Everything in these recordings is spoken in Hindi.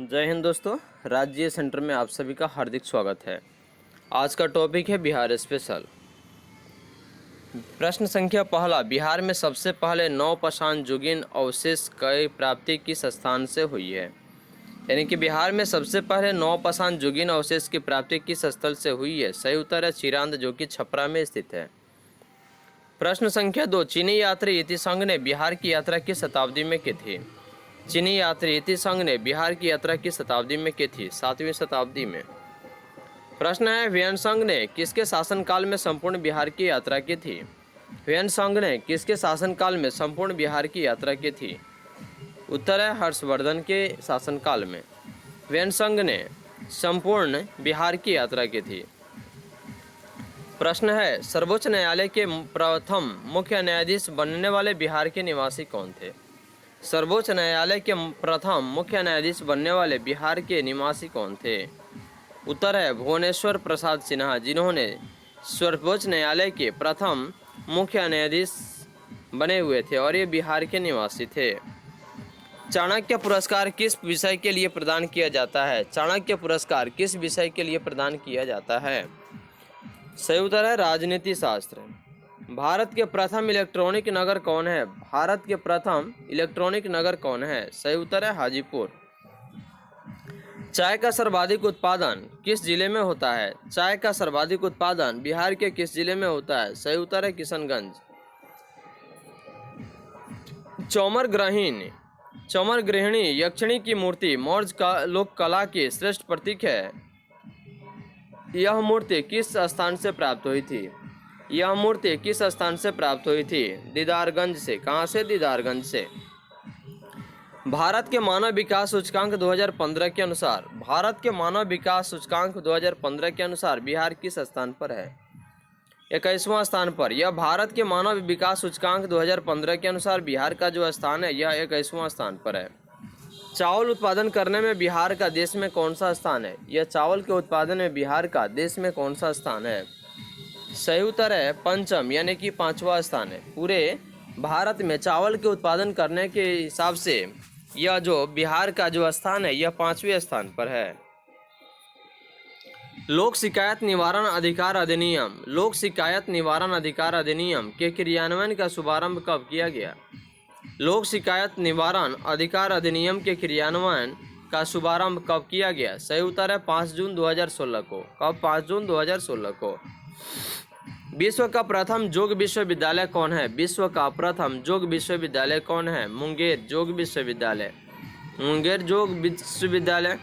जय हिंद दोस्तों। राज्य सेंटर में आप सभी का हार्दिक स्वागत है। आज का टॉपिक है बिहार स्पेशल। प्रश्न संख्या पहला, बिहार में सबसे पहले नवपाषाण युगीन अवशेष की प्राप्ति किस स्थान से हुई है? यानी कि बिहार में सबसे पहले नवपाषाण युगीन अवशेष की प्राप्ति किस स्थल से हुई है? सही उत्तर है चिरांद, जो कि छपरा में स्थित है। प्रश्न संख्या 2, चीनी यात्री इति संघ ने बिहार की यात्रा किस शताब्दी में की थी? चीनी यात्री इति संघ ने बिहार की यात्रा किस शताब्दी में की थी? 7वीं शताब्दी में। प्रश्न है, हुयन संघ ने किसके शासनकाल में संपूर्ण बिहार की यात्रा की थी? हुयन संघ ने किसके शासनकाल में संपूर्ण बिहार की यात्रा की थी? उत्तर है हर्षवर्धन के शासनकाल में हुयन संघ ने संपूर्ण बिहार की यात्रा की थी। प्रश्न है, सर्वोच्च न्यायालय के प्रथम मुख्य न्यायाधीश बनने वाले बिहार के निवासी कौन थे? सर्वोच्च न्यायालय के प्रथम मुख्य न्यायाधीश बनने वाले बिहार के निवासी कौन थे? उत्तर है भुवनेश्वर प्रसाद सिन्हा, जिन्होंने सर्वोच्च न्यायालय के प्रथम मुख्य न्यायाधीश बने हुए थे और ये बिहार के निवासी थे। चाणक्य पुरस्कार किस विषय के लिए प्रदान किया जाता है? चाणक्य पुरस्कार किस विषय के लिए प्रदान किया जाता है? सही उत्तर है राजनीति शास्त्र। भारत के प्रथम इलेक्ट्रॉनिक नगर कौन है? भारत के प्रथम इलेक्ट्रॉनिक नगर कौन है? सही उत्तर है हाजीपुर। चाय का सर्वाधिक उत्पादन किस जिले में होता है? चाय का सर्वाधिक उत्पादन बिहार के किस जिले में होता है? सही उत्तर है किशनगंज। चौमर गृहिणी यक्षिणी की मूर्ति मौर्य का लोक कला की श्रेष्ठ प्रतीक है। यह मूर्ति किस स्थान से प्राप्त हुई थी? यह मूर्ति किस स्थान से प्राप्त हुई थी? दीदारगंज से। कहाँ से? दीदारगंज से। भारत के मानव विकास सूचकांक 2015 के अनुसार, भारत के मानव विकास सूचकांक 2015 के अनुसार बिहार किस स्थान पर है? 21वां स्थान पर। यह भारत के मानव विकास सूचकांक 2015 के अनुसार बिहार का जो स्थान है यह 21वां स्थान पर है। चावल उत्पादन करने में बिहार का देश में कौन सा स्थान है? यह चावल के उत्पादन में बिहार का देश में कौन सा स्थान है? सही उत्तर है पंचम, यानी कि 5वां स्थान है। पूरे भारत में चावल के उत्पादन करने के हिसाब से यह जो बिहार का जो स्थान है यह 5वें स्थान पर है। लोक शिकायत निवारण अधिकार अधिनियम, लोक शिकायत निवारण अधिकार अधिनियम के क्रियान्वयन का शुभारंभ कब किया गया? लोक शिकायत निवारण अधिकार अधिनियम के क्रियान्वयन का शुभारंभ कब किया गया? सही उत्तर है 5 जून 2016 को। कब? 5 जून 2016 को। विश्व का प्रथम योग विश्वविद्यालय कौन है? विश्व का प्रथम योग विश्वविद्यालय कौन है? मुंगेर योग विश्वविद्यालय। मुंगेर योग विश्वविद्यालय।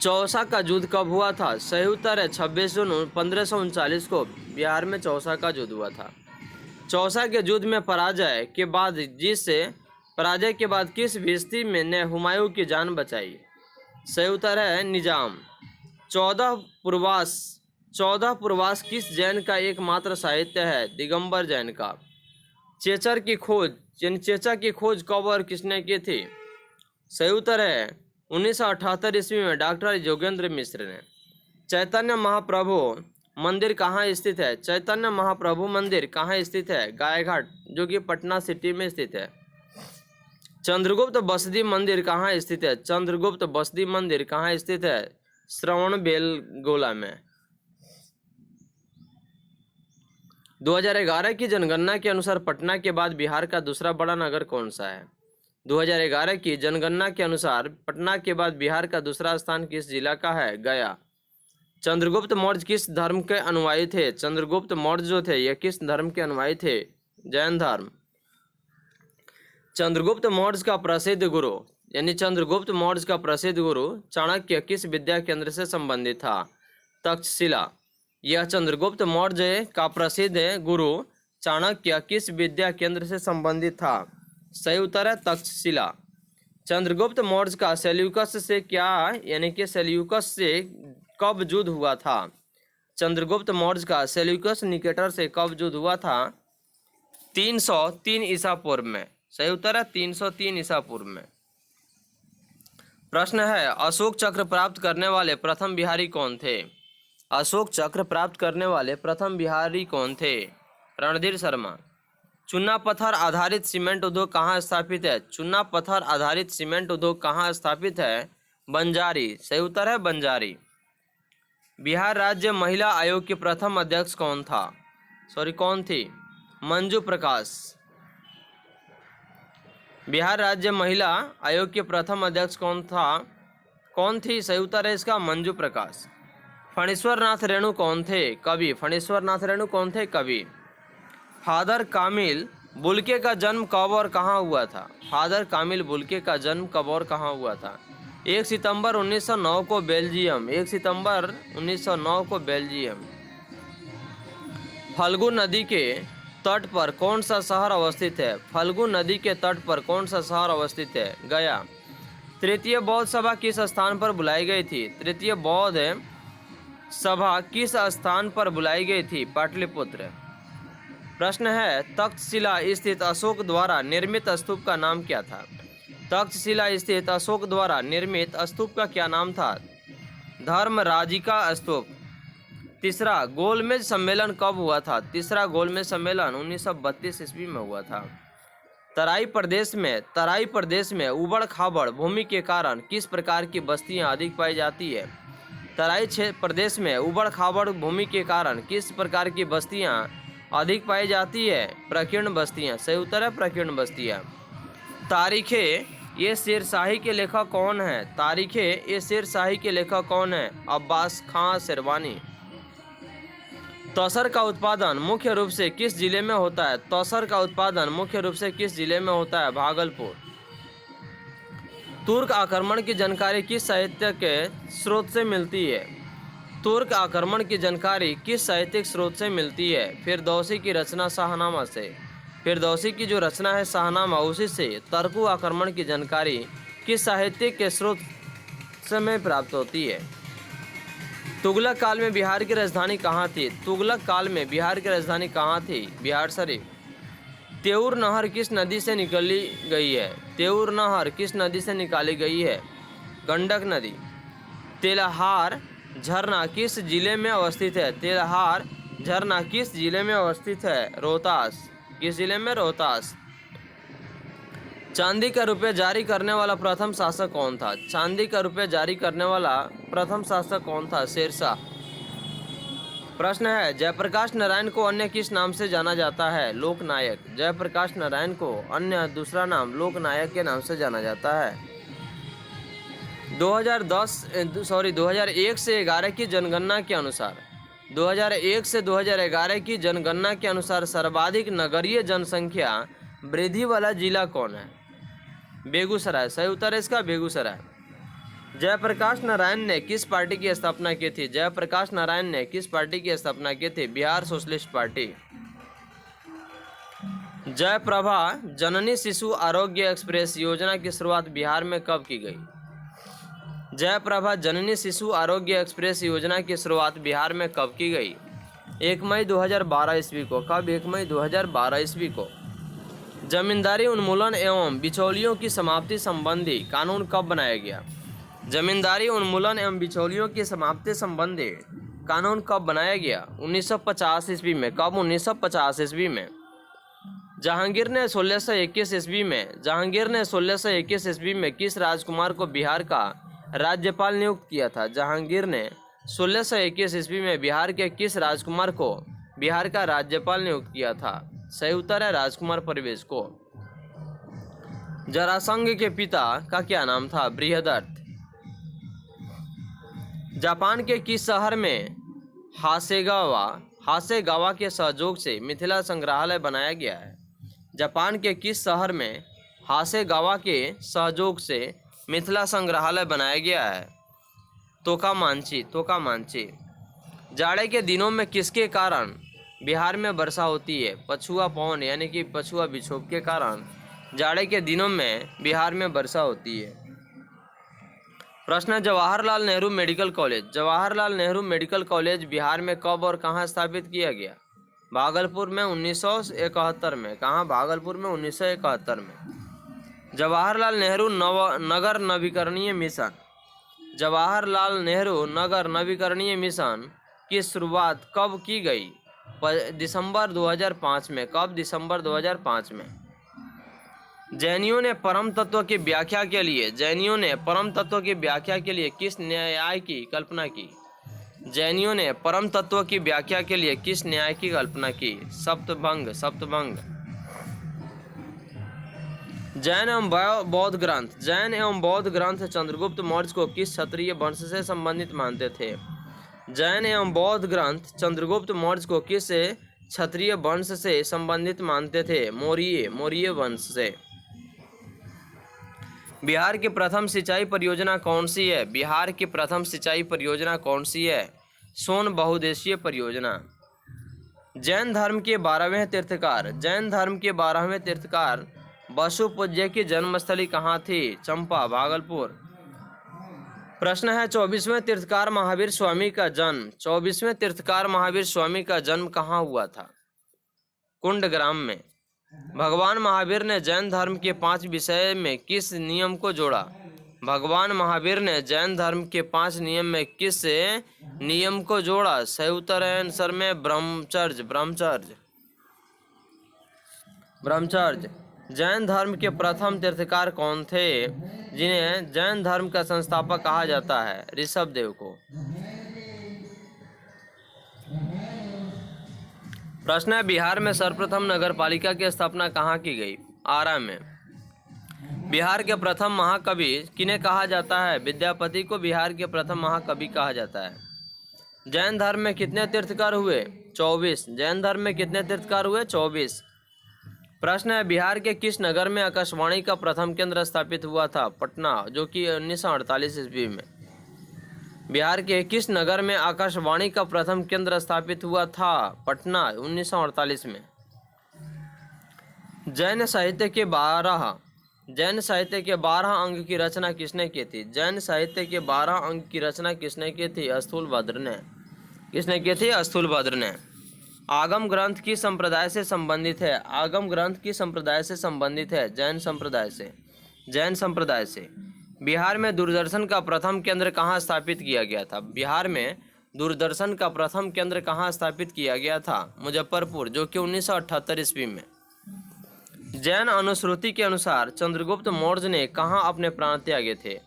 चौसा का युद्ध कब हुआ था? सही उत्तर है 26 जून 1539 को बिहार में चौसा का युद्ध हुआ था। चौसा के युद्ध में पराजय के बाद किस भिस्ती ने हुमायूं की जान बचाई? सही उत्तर है निजाम। 14 पूर्वास किस जैन का एकमात्र साहित्य है? दिगंबर जैन का। चेचा की खोज कब और किसने की थी? सही उत्तर है 1978 ईस्वी में डॉक्टर योगेंद्र मिश्र ने। चैतन्य महाप्रभु मंदिर कहाँ स्थित है? चैतन्य महाप्रभु मंदिर कहाँ स्थित है? गायघाट, जो कि पटना सिटी में स्थित है। चंद्रगुप्त बसदी मंदिर कहाँ स्थित है? चंद्रगुप्त बसदी मंदिर कहाँ स्थित है? श्रवणबेलगोला में। 2011 की जनगणना के अनुसार पटना के बाद बिहार का दूसरा बड़ा नगर कौन सा है? 2011 की जनगणना के अनुसार पटना के बाद बिहार का दूसरा स्थान किस जिला का है? गया। चंद्रगुप्त मौर्य किस धर्म के अनुयायी थे? चंद्रगुप्त मौर्य जो थे यह किस धर्म के अनुयायी थे? जैन धर्म। चंद्रगुप्त मौर्य का प्रसिद्ध गुरु, यानी चंद्रगुप्त मौर्य का प्रसिद्ध गुरु चाणक्य किस विद्या केंद्र से संबंधित था? तक्षशिला। यह चंद्रगुप्त मौर्य का प्रसिद्ध गुरु चाणक्य किस विद्या केंद्र से संबंधित था? सही उत्तर है तक्षशिला। चंद्रगुप्त मौर्य का सेल्यूकस से क्या, यानी कि सेल्यूकस से कब युद्ध हुआ था? चंद्रगुप्त मौर्य का सेल्यूकस निकेटर से कब युद्ध हुआ था? 303 ईसा पूर्व में। सही उत्तर है 303 ईसा पूर्व में। प्रश्न है, अशोक चक्र प्राप्त करने वाले प्रथम बिहारी कौन थे? अशोक चक्र प्राप्त करने वाले प्रथम बिहारी कौन थे? रणधीर शर्मा। चूना पत्थर आधारित सीमेंट उद्योग कहाँ स्थापित है? चूना पत्थर आधारित सीमेंट उद्योग कहाँ स्थापित है? बंजारी। सही उत्तर है बंजारी। बिहार राज्य महिला आयोग के प्रथम अध्यक्ष कौन थी? मंजू प्रकाश। बिहार राज्य महिला आयोग के प्रथम अध्यक्ष कौन थी? सही उत्तर है इसका मंजू प्रकाश। फणीश्वर नाथ रेणु कौन थे? कवि। फणीश्वर नाथ रेणु कौन थे? कवि। फादर कामिल बुल्के का जन्म कब और कहाँ हुआ था? फादर कामिल बुल्के का जन्म कब और कहाँ हुआ था? 1 सितंबर 1909 को बेल्जियम। 1 सितंबर 1909 को बेल्जियम। फल्गु नदी के तट पर कौन सा शहर अवस्थित है? फल्गु नदी के तट पर कौन सा शहर अवस्थित है? गया। तृतीय बौद्ध सभा किस स्थान पर बुलाई गई थी? तृतीय बौद्ध सभा किस स्थान पर बुलाई गई थी? पाटलिपुत्र। प्रश्न है, तक्षशिला स्थित अशोक द्वारा निर्मित स्तूप का नाम क्या था? तक्षशिला स्थित अशोक द्वारा निर्मित स्तूप का क्या नाम था? धर्मराजिका स्तूप। तीसरा गोलमेज सम्मेलन कब हुआ था? तीसरा गोलमेज सम्मेलन 1932 ईस्वी में हुआ था। तराई प्रदेश में उबड़ खाबड़ भूमि के कारण किस प्रकार की बस्तियां अधिक पाई जाती है? तराई प्रदेश में उबड़ खाबड़ भूमि के कारण किस प्रकार की बस्तियां अधिक पाई जाती है? प्रकीर्ण बस्तियां। सही उत्तर है प्रकीर्ण बस्तियां। तारीखे ये शेरशाही के लेखक कौन है? तारीखे ये शेरशाही के लेखक कौन है? अब्बास खां शेरवानी। तसर का उत्पादन मुख्य रूप से किस जिले में होता है? तसर का उत्पादन मुख्य रूप से किस जिले में होता है? भागलपुर। तुर्क आक्रमण की जानकारी किस साहित्य के स्रोत से मिलती है? तुर्क आक्रमण की जानकारी किस साहित्यिक स्रोत से मिलती है? फिरदौसी की रचना शाहनामा से। फिरदौसी की जो रचना है शाहनामा उसी से। तुर्क आक्रमण की जानकारी किस साहित्यिक के स्रोत से में प्राप्त होती है? तुगलक काल में बिहार की राजधानी कहाँ थी? तुगलक काल में बिहार की राजधानी कहाँ थी? बिहार शरीफ। तेऊर नहर किस नदी से निकाली गई है? तेऊर नहर किस नदी से निकाली गई है? गंडक नदी। तेलहार झरना किस जिले में अवस्थित है? तेलहार झरना किस जिले में अवस्थित है? रोहतास। किस जिले में? रोहतास। चांदी का रुपया जारी करने वाला प्रथम शासक कौन था? चांदी का रुपया जारी करने वाला प्रथम शासक कौन था? शेरशाह। प्रश्न है, जयप्रकाश नारायण को अन्य किस नाम से जाना जाता है? लोकनायक। जयप्रकाश नारायण को अन्य दूसरा नाम लोकनायक के नाम से जाना जाता है। 2001 से 11 की जनगणना के अनुसार 2001 से 2011 की जनगणना के अनुसार सर्वाधिक नगरीय जनसंख्या वृद्धि वाला जिला कौन है? बेगूसराय। सही उत्तर है इसका बेगूसराय। जयप्रकाश नारायण ने किस पार्टी की स्थापना की थी? जयप्रकाश नारायण ने किस पार्टी की स्थापना की थी? Bihar socialist party. Jayprabha Janani Shishu Arogya express योजना की शुरुआत बिहार में कब की गई? जयप्रभा जननी शिशु आरोग्य एक्सप्रेस योजना की शुरुआत बिहार में कब की गई? 1 मई 2012 ईस्वी को। कब? 1 मई 2012 ईस्वी को। जमींदारी उन्मूलन एवं बिचौलियों की समाप्ति संबंधी कानून कब बनाया गया? जमींदारी उन्मूलन एवं बिचौलियों की समाप्ति संबंधी कानून कब बनाया गया? 1950 ईस्वी में। कब? 1950 ईस्वी में। जहांगीर ने 1621 ईस्वी में किस राजकुमार को बिहार का राज्यपाल नियुक्त किया था? जहांगीर ने 1621 ईस्वी में बिहार के किस राजकुमार को बिहार का राज्यपाल नियुक्त किया था? सही उत्तर है राजकुमार परवेज को। जरासंध के पिता का क्या नाम था? बृहदर्थ। जापान के किस शहर में हासेगावा के सहयोग से मिथिला संग्रहालय बनाया गया है? जापान के किस शहर में हासेगावा के सहयोग से मिथिला संग्रहालय बनाया गया है? तोकामांची। जाड़े के दिनों में किसके कारण बिहार में वर्षा होती है? पछुआ पवन यानी कि पछुआ विक्षोभ के कारण जाड़े के दिनों में बिहार में वर्षा होती है। प्रश्न, Jawaharlal Nehru medical college. Jawaharlal Nehru medical college Bihar में कब और कहाँ स्थापित किया गया? भागलपुर में 1971 में। कहाँ? भागलपुर में 1971 में। जवाहरलाल नेहरू नगर नवीकरणीय मिशन। जवाहरलाल नेहरू नगर नवीकरणीय मिशन की शुरुआत कब की गई? दिसंबर 2005 में। कब? दिसंबर 2005 में। जैनियों ने परम तत्व की व्याख्या के लिए किस न्याय की कल्पना की? जैनियों ने परम तत्व की व्याख्या के लिए किस न्याय की कल्पना की? सप्तभंग। जैन एवं बौद्ध ग्रंथ चंद्रगुप्त मौर्य को किस क्षत्रिय वंश से संबंधित मानते थे? जैन एवं बौद्ध ग्रंथ चंद्रगुप्त मौर्य को किस क्षत्रिय वंश से संबंधित मानते थे? मौर्य वंश से। बिहार की प्रथम सिंचाई परियोजना कौन सी है? बिहार की प्रथम सिंचाई परियोजना कौन सी है? सोन बहुउद्देशीय परियोजना। जैन धर्म के 12वें तीर्थकार बसुपूज्य की जन्मस्थली कहाँ थी? चंपा, भागलपुर। प्रश्न है 24वें तीर्थकार महावीर स्वामी का जन्म कहाँ हुआ था? कुंडग्राम में। भगवान महावीर ने जैन धर्म के 5 विषय में किस नियम को जोड़ा? भगवान महावीर ने जैन धर्म के 5 नियम में किस नियम को जोड़ा? सही उत्तर है आंसर में ब्रह्मचर्य। जैन धर्म के प्रथम तीर्थकार कौन थे जिन्हें जैन धर्म का संस्थापक कहा जाता है? ऋषभदेव को। प्रश्न है बिहार में सर्वप्रथम नगरपालिका की स्थापना कहाँ की गई? आरा में। बिहार के प्रथम महाकवि किन्हें कहा जाता है? विद्यापति को बिहार के प्रथम महाकवि कहा जाता है। जैन धर्म में कितने तीर्थकार हुए? 24। जैन धर्म में कितने तीर्थकार हुए? 24। प्रश्न है बिहार के किस नगर में आकाशवाणी का प्रथम केंद्र स्थापित हुआ था? पटना, जो कि 1948 ईस्वी में। बिहार के किस नगर में आकाशवाणी का प्रथम केंद्र स्थापित हुआ था? पटना, 1948 में। जैन साहित्य के 12 अंग की रचना किसने की थी? जैन साहित्य के 12 अंग की रचना किसने की थी? स्थूलभद्र ने। किसने की थी? स्थूलभद्र ने। आगम ग्रंथ किस संप्रदाय से संबंधित है? आगम ग्रंथ किस संप्रदाय से संबंधित है? जैन संप्रदाय से। बिहार में दूरदर्शन का प्रथम केंद्र कहाँ स्थापित किया गया था? बिहार में दूरदर्शन का प्रथम केंद्र कहाँ स्थापित किया गया था? मुजफ्फरपुर, जो कि 1978 ईस्वी में। जैन अनुश्रुति के अनुसार चंद्रगुप्त मौर्य ने कहाँ अपने प्राण त्यागे थे?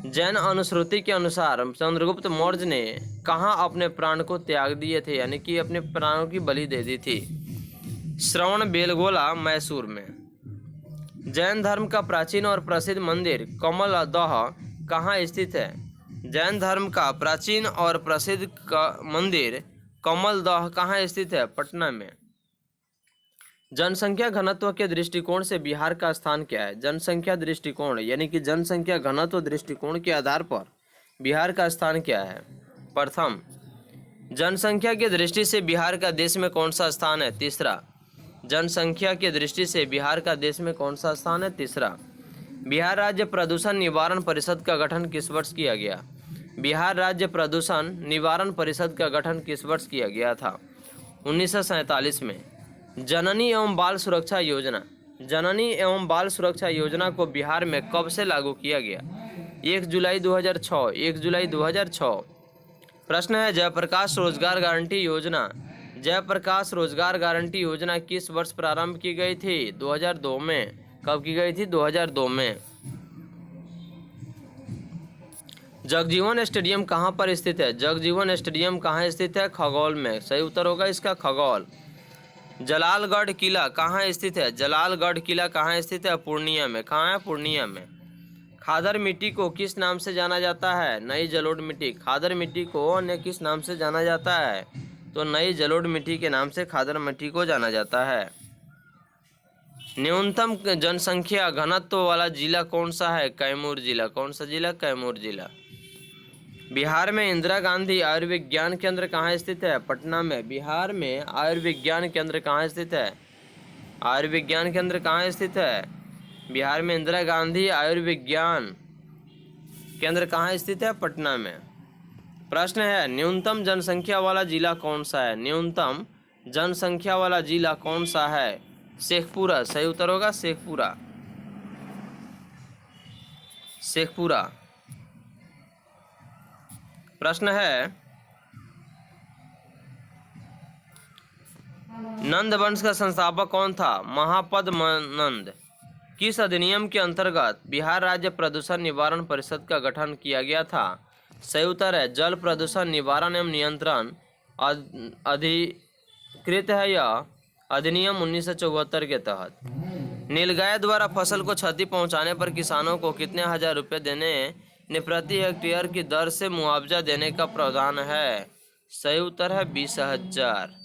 जैन अनुश्रुति के अनुसार चंद्रगुप्त मौर्य ने कहाँ अपने प्राण को त्याग दिए थे, यानी कि अपने प्राणों की बलि दे दी थी? श्रवणबेलगोला, मैसूर में। जैन धर्म का प्राचीन और प्रसिद्ध मंदिर कमलदह कहाँ स्थित है? जैन धर्म का प्राचीन और प्रसिद्ध मंदिर कमलदह कहाँ स्थित है? पटना में। जनसंख्या घनत्व के दृष्टिकोण से बिहार का स्थान क्या है? जनसंख्या दृष्टिकोण यानी कि जनसंख्या घनत्व दृष्टिकोण के आधार पर बिहार का स्थान क्या है? प्रथम। जनसंख्या की दृष्टि से बिहार का देश में कौन सा स्थान है? तीसरा। जनसंख्या की दृष्टि से बिहार का देश में कौन सा स्थान है? तीसरा। बिहार राज्य प्रदूषण निवारण परिषद का गठन किस वर्ष किया गया? बिहार राज्य प्रदूषण निवारण परिषद का गठन किस वर्ष किया गया था? 1947 में। जननी एवं बाल सुरक्षा योजना को बिहार में कब से लागू किया गया? 1 जुलाई 2006। प्रश्न है जयप्रकाश रोजगार गारंटी योजना किस वर्ष प्रारंभ की गई थी? 2002 में। कब की गई थी? 2002 में। जगजीवन स्टेडियम कहाँ पर स्थित है? जगजीवन स्टेडियम कहाँ स्थित है? खगौल में। सही उत्तर होगा इसका खगौल। जलालगढ़ किला कहाँ स्थित है? जलालगढ़ किला कहाँ स्थित है? पूर्णिया में। कहाँ है? पूर्णिया में। खादर मिट्टी को किस नाम से जाना जाता है? नई जलोढ़ मिट्टी। खादर मिट्टी को अन्य किस नाम से जाना जाता है? तो नई जलोढ़ मिट्टी के नाम से खादर मिट्टी को जाना जाता है। न्यूनतम जनसंख्या घनत्व वाला जिला कौन सा है? कैमूर जिला। कौन सा जिला? कैमूर जिला। बिहार में इंदिरा गांधी आयुर्विज्ञान केंद्र कहाँ स्थित है? पटना में। बिहार में आयुर्विज्ञान केंद्र कहाँ स्थित है? आयुर्विज्ञान केंद्र कहाँ स्थित है? बिहार में इंदिरा गांधी आयुर्विज्ञान केंद्र कहाँ स्थित है? पटना में। प्रश्न है न्यूनतम जनसंख्या वाला जिला कौन सा है? न्यूनतम जनसंख्या वाला जिला कौन सा है? शेखपुरा। सही उत्तर होगा शेखपुरा। प्रश्न है नंद वंश का संस्थापक कौन था? महापद्मनंद। किस अधिनियम के अंतर्गत बिहार राज्य प्रदूषण निवारण परिषद का गठन किया गया था? सही उत्तर है जल प्रदूषण निवारण एवं नियंत्रण अधिकृत है यह अधिनियम 1974 के तहत। नीलगाय द्वारा फसल को क्षति पहुंचाने पर किसानों को कितने हजार रुपये देने ने प्रति हेक्टेयर की दर से मुआवजा देने का प्रावधान है? सही उत्तर है 20,000।